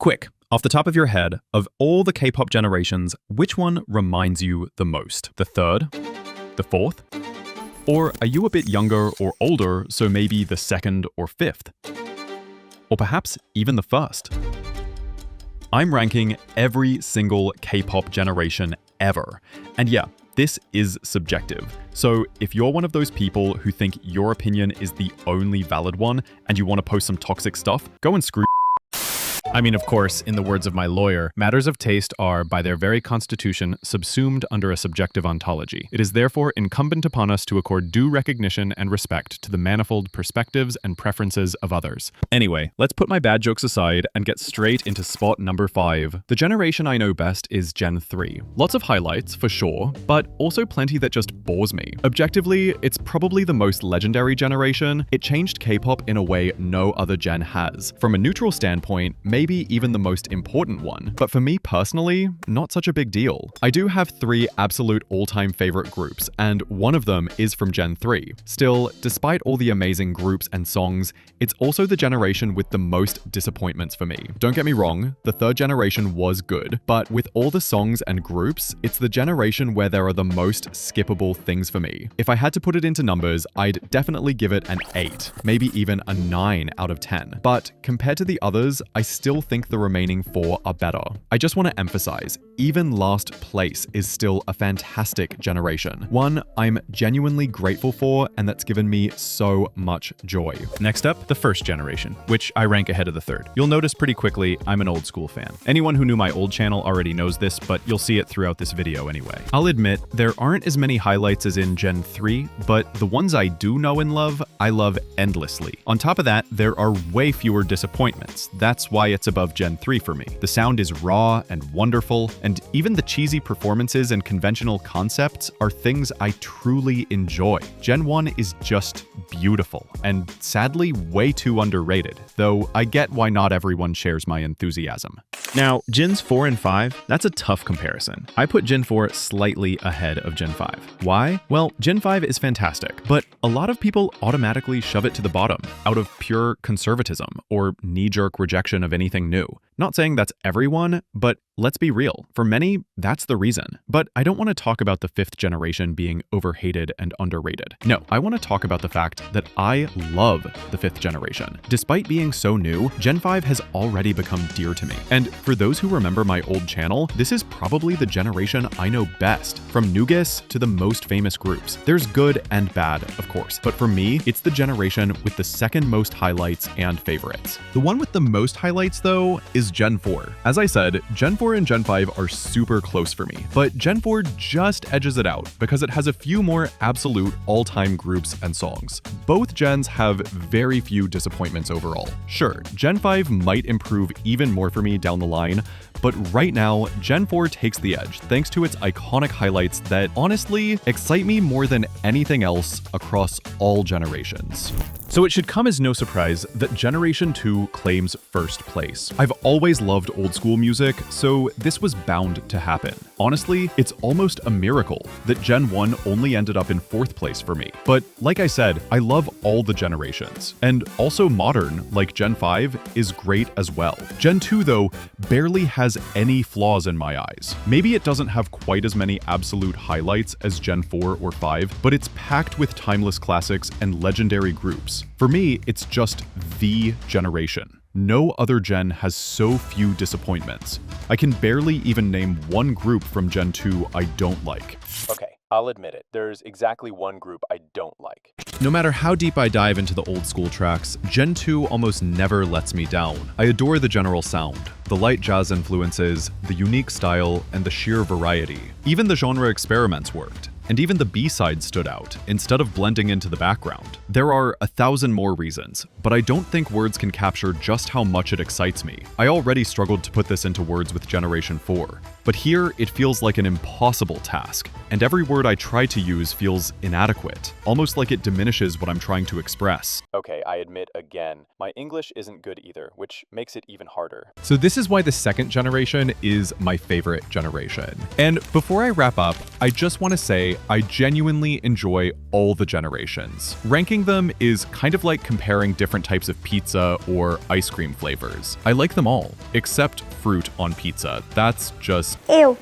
Quick, off the top of your head, of all the K-pop generations, which one reminds you the most? The third? The fourth? Or are you a bit younger or older, so maybe the second or fifth? Or perhaps even the first? I'm ranking every single K-pop generation ever. And yeah, this is subjective. So if you're one of those people who think your opinion is the only valid one and you want to post some toxic stuff, go and screw. I mean, of course, in the words of my lawyer, matters of taste are, by their very constitution, subsumed under a subjective ontology. It is therefore incumbent upon us to accord due recognition and respect to the manifold perspectives and preferences of others. Anyway, let's put my bad jokes aside and get straight into spot number 5. The generation I know best is Gen 3. Lots of highlights, for sure, but also plenty that just bores me. Objectively, it's probably the most legendary generation. It changed K-pop in a way no other gen has. From a neutral standpoint, maybe even the most important one, but for me personally, not such a big deal. I do have 3 absolute all-time favorite groups, and one of them is from Gen 3. Still, despite all the amazing groups and songs, it's also the generation with the most disappointments for me. Don't get me wrong, the third generation was good, but with all the songs and groups, it's the generation where there are the most skippable things for me. If I had to put it into numbers, I'd definitely give it an 8, maybe even a 9 out of 10. But compared to the others, I still think the remaining 4 are better. I just want to emphasize, even last place is still a fantastic generation. One I'm genuinely grateful for, and that's given me so much joy. Next up, the first generation, which I rank ahead of the third. You'll notice pretty quickly I'm an old school fan. Anyone who knew my old channel already knows this, but you'll see it throughout this video anyway. I'll admit, there aren't as many highlights as in Gen 3, but the ones I do know and love, I love endlessly. On top of that, there are way fewer disappointments. That's why it's above Gen 3 for me. The sound is raw and wonderful, and even the cheesy performances and conventional concepts are things I truly enjoy. Gen 1 is just beautiful, and sadly way too underrated, though I get why not everyone shares my enthusiasm. Now, Gens 4 and 5, that's a tough comparison. I put Gen 4 slightly ahead of Gen 5. Why? Well, Gen 5 is fantastic, but a lot of people automatically shove it to the bottom out of pure conservatism or knee-jerk rejection of anything new. Not saying that's everyone, but let's be real. For many, that's the reason. But I don't want to talk about the 5th generation being overhated and underrated. No, I want to talk about the fact that I love the 5th generation. Despite being so new, Gen 5 has already become dear to me. And for those who remember my old channel, this is probably the generation I know best. From Nugis to the most famous groups. There's good and bad, of course. But for me, it's the generation with the second most highlights and favorites. The one with the most highlights, though, is Gen 4. As I said, Gen 4 and Gen 5 are super close for me, but Gen 4 just edges it out because it has a few more absolute all-time groups and songs. Both gens have very few disappointments overall. Sure, Gen 5 might improve even more for me down the line, but right now, Gen 4 takes the edge thanks to its iconic highlights that honestly excite me more than anything else across all generations. So it should come as no surprise that Generation 2 claims first place. I've always loved old school music, so this was bound to happen. Honestly, it's almost a miracle that Gen 1 only ended up in 4th place for me. But like I said, I love all the generations. And also modern, like Gen 5, is great as well. Gen 2, though, barely has any flaws in my eyes. Maybe it doesn't have quite as many absolute highlights as Gen 4 or 5, but it's packed with timeless classics and legendary groups. For me, it's just the generation. No other gen has so few disappointments. I can barely even name one group from Gen 2 I don't like. Okay, I'll admit it. There's exactly one group I don't like. No matter how deep I dive into the old school tracks, Gen 2 almost never lets me down. I adore the general sound, the light jazz influences, the unique style, and the sheer variety. Even the genre experiments worked. And even the B-side stood out, instead of blending into the background. There are 1,000 more reasons, but I don't think words can capture just how much it excites me. I already struggled to put this into words with Generation 4, but here it feels like an impossible task, and every word I try to use feels inadequate, almost like it diminishes what I'm trying to express. Okay, I admit again, my English isn't good either, which makes it even harder. So this is why the 2nd generation is my favorite generation. And before I wrap up, I just want to say say, I genuinely enjoy all the generations. Ranking them is kind of like comparing different types of pizza or ice cream flavors. I like them all, except fruit on pizza. That's just... Ew.